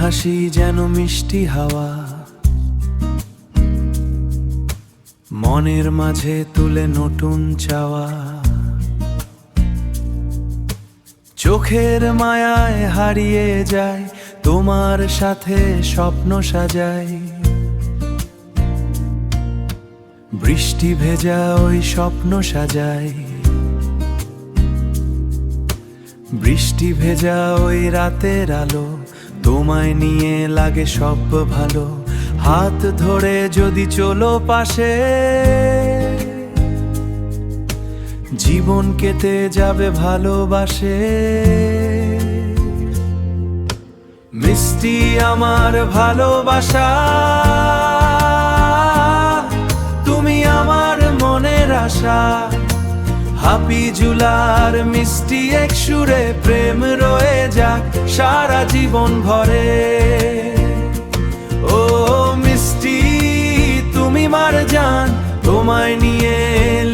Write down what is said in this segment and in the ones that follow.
হাসি যেন মিষ্টি হাওয়া, মনের মাঝে তুলে নতুন চাওয়া। চোখের মায়ায় হারিয়ে যায়, তোমার সাথে স্বপ্ন সাজাই। বৃষ্টি ভেজা ওই স্বপ্ন সাজাই, বৃষ্টি ভেজা ওই রাতের আলো। তোমায় নিয়ে লাগে সব ভালো, হাত ধরে যদি চলো পাশে, জীবন কেটে যাবে ভালোবাসে। মিষ্টি আমার ভালোবাসা, তুমি আমার মনের আশা। হাপি জুলার মিষ্টি এক সুরে প্রেম রয়ে যাক সারা জীবন ভরে। ও মিষ্টি তুমি মার জান, তোমায় নিয়ে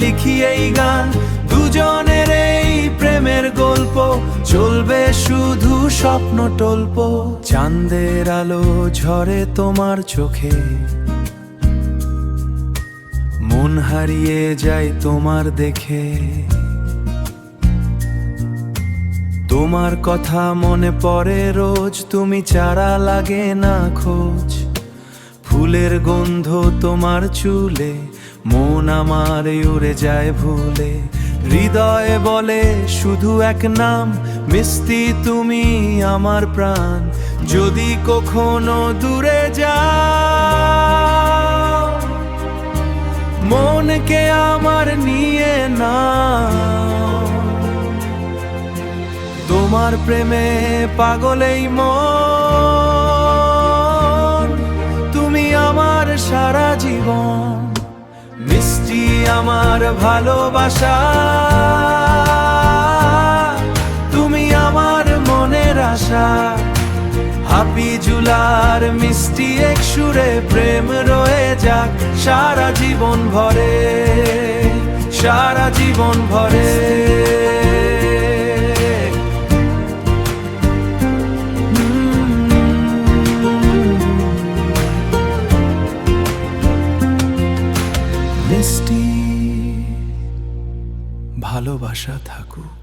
লিখি এই গান। দুজনের এই প্রেমের গল্প চলবে শুধু স্বপ্ন টল্প। চাঁদের আলো ঝরে তোমার চোখে, মন হারিয়ে যায় তোমার দেখে। তোমার কথা মনে পড়ে রোজ, তুমি ছাড়া লাগে না খোঁজ। ফুলের গন্ধ তোমার চুলে, মন আমার উড়ে যায় ভুলে। হৃদয়ে বলে শুধু এক নাম, মিষ্টি তুমি আমার প্রাণ। যদি কখনো দূরে যাও, মনকে আমার নিয়ে না। তোমার প্রেমে পাগলেই মন, তুমি আমার সারা জীবন। মিষ্টি আমার ভালোবাসা, তুমি আমার মনের আশা। হাপি জুলার মিষ্টি এক সুরে প্রেম রয়ে যাক সারা জীবন ভরে, সারা জীবন ভরে। মিষ্টি ভালোবাসা থাকুক।